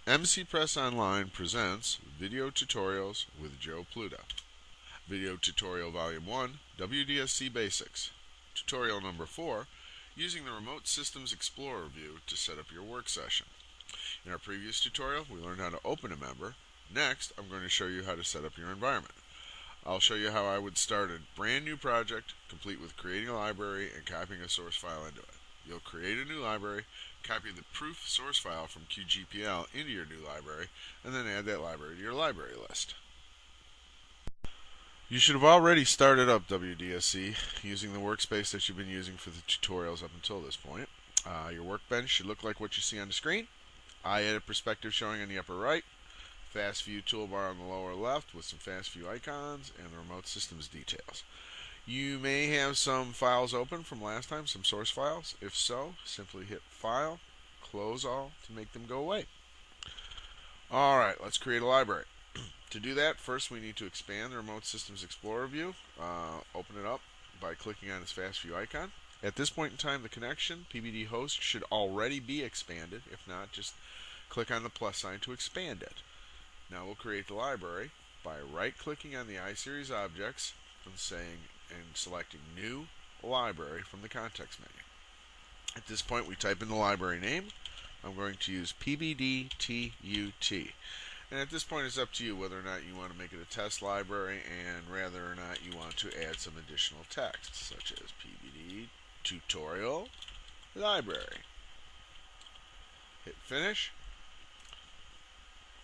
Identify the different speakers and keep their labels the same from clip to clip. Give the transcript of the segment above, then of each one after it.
Speaker 1: MC Press Online presents Video Tutorials with Joe Pluta. Video Tutorial Volume 1, WDSC Basics. Tutorial number 4, using the Remote Systems Explorer view to set up your work session. In our previous tutorial, we learned how to open a member. Next, I'm going to show you how to set up your environment. I'll show you how I would start a brand new project, complete with creating a library and copying a source file into it. You'll create a new library, copy the proof source file from QGPL into your new library, and then add that library to your library list. You should have already started up WDSC using the workspace that you've been using for the tutorials up until this point. Your workbench should look like what you see on the screen. Edit perspective showing on the upper right, fast view toolbar on the lower left with some fast view icons, and the remote systems details. You may have some files open from last time, some source files. If so, simply hit File, Close All to make them go away. Alright, let's create a library. To do that, first we need to expand the Remote Systems Explorer view. Open it up by clicking on this fast view icon. At this point in time, the connection, PBD host, should already be expanded. If not, just click on the plus sign to expand it. Now we'll create the library by right-clicking on the iSeries objects and selecting New Library from the context menu. At this point, we type in the library name. I'm going to use PBDTUT. And at this point, it's up to you whether or not you want to make it a test library and whether or not you want to add some additional text, such as PBD Tutorial Library. Hit Finish.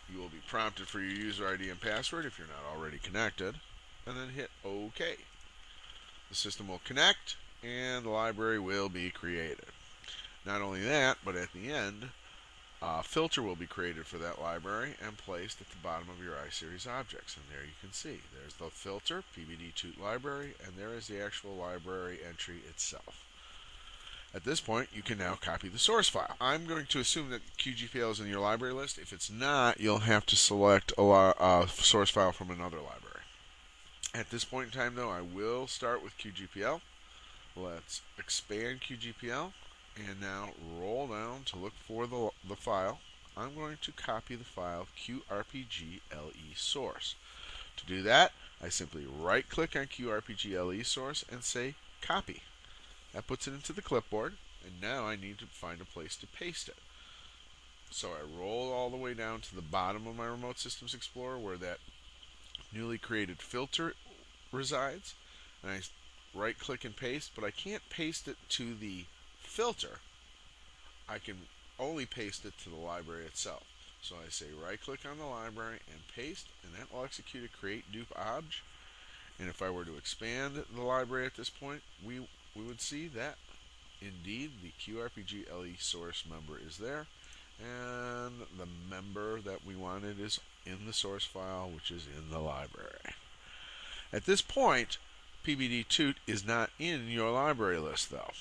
Speaker 1: You will be prompted for your user ID and password if you're not already connected, and then hit OK. The system will connect and the library will be created. Not only that, but at the end, a filter will be created for that library and placed at the bottom of your iSeries objects. And there you can see, there's the filter, PBD Tut Library, and there is the actual library entry itself. At this point, you can now copy the source file. I'm going to assume that QGPL is in your library list. If it's not, you'll have to select a source file from another library. At this point in time, though, I will start with QGPL. Let's expand QGPL and now roll down to look for the file. I'm going to copy the file QRPGLE source. To do that, I simply right-click on QRPGLE source and say Copy. That puts it into the clipboard, and now I need to find a place to paste it. So I roll all the way down to the bottom of my Remote Systems Explorer where that newly created filter resides, and I right-click and paste, but I can't paste it to the filter. I can only paste it to the library itself. So I say right-click on the library and paste, and that will execute a create dupe obj. And if I were to expand the library at this point, we would see that indeed the QRPGLE source member is there, and the member that we wanted is in the source file, which is in the library. At this point, PBD Tut is not in your library list though.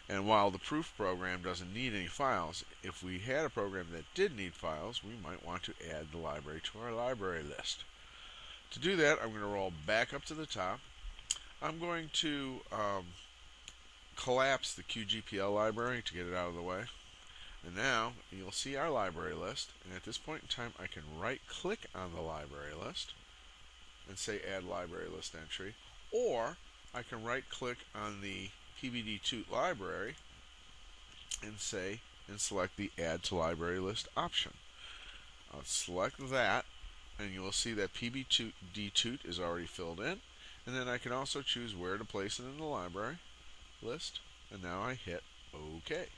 Speaker 1: And while the proof program doesn't need any files, if we had a program that did need files, we might want to add the library to our library list. To do that, I'm going to roll back up to the top. I'm going to collapse the QGPL library to get it out of the way. And now you'll see our library list, and at this point in time I can right-click on the library list and say Add Library List Entry, or I can right-click on the PBD Tut library and select the Add to Library List option. I'll select that, and you will see that PBD Tut is already filled in, and then I can also choose where to place it in the library list, and now I hit OK.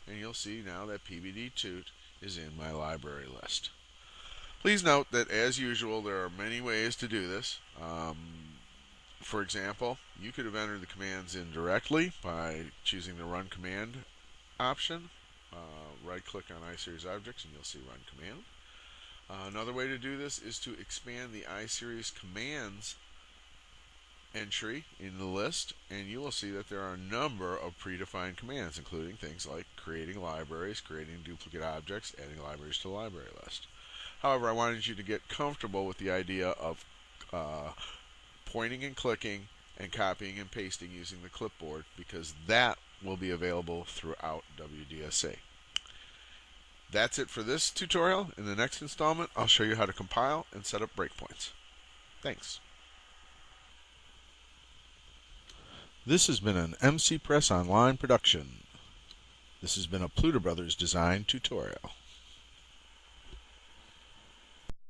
Speaker 1: And you'll see now that PBD Tut is in my library list. Please note that, as usual, there are many ways to do this. For example, you could have entered the commands in directly by choosing the Run Command option. Right-click on iSeries Objects and you'll see Run Command. Another way to do this is to expand the iSeries Commands entry in the list, and you will see that there are a number of predefined commands, including things like creating libraries, creating duplicate objects, adding libraries to the library list. However, I wanted you to get comfortable with the idea of pointing and clicking and copying and pasting using the clipboard, because that will be available throughout WDSC. That's it for this tutorial. In the next installment, I'll show you how to compile and set up breakpoints. Thanks. This has been an MC Press Online production. This has been a Pluto Brothers design tutorial.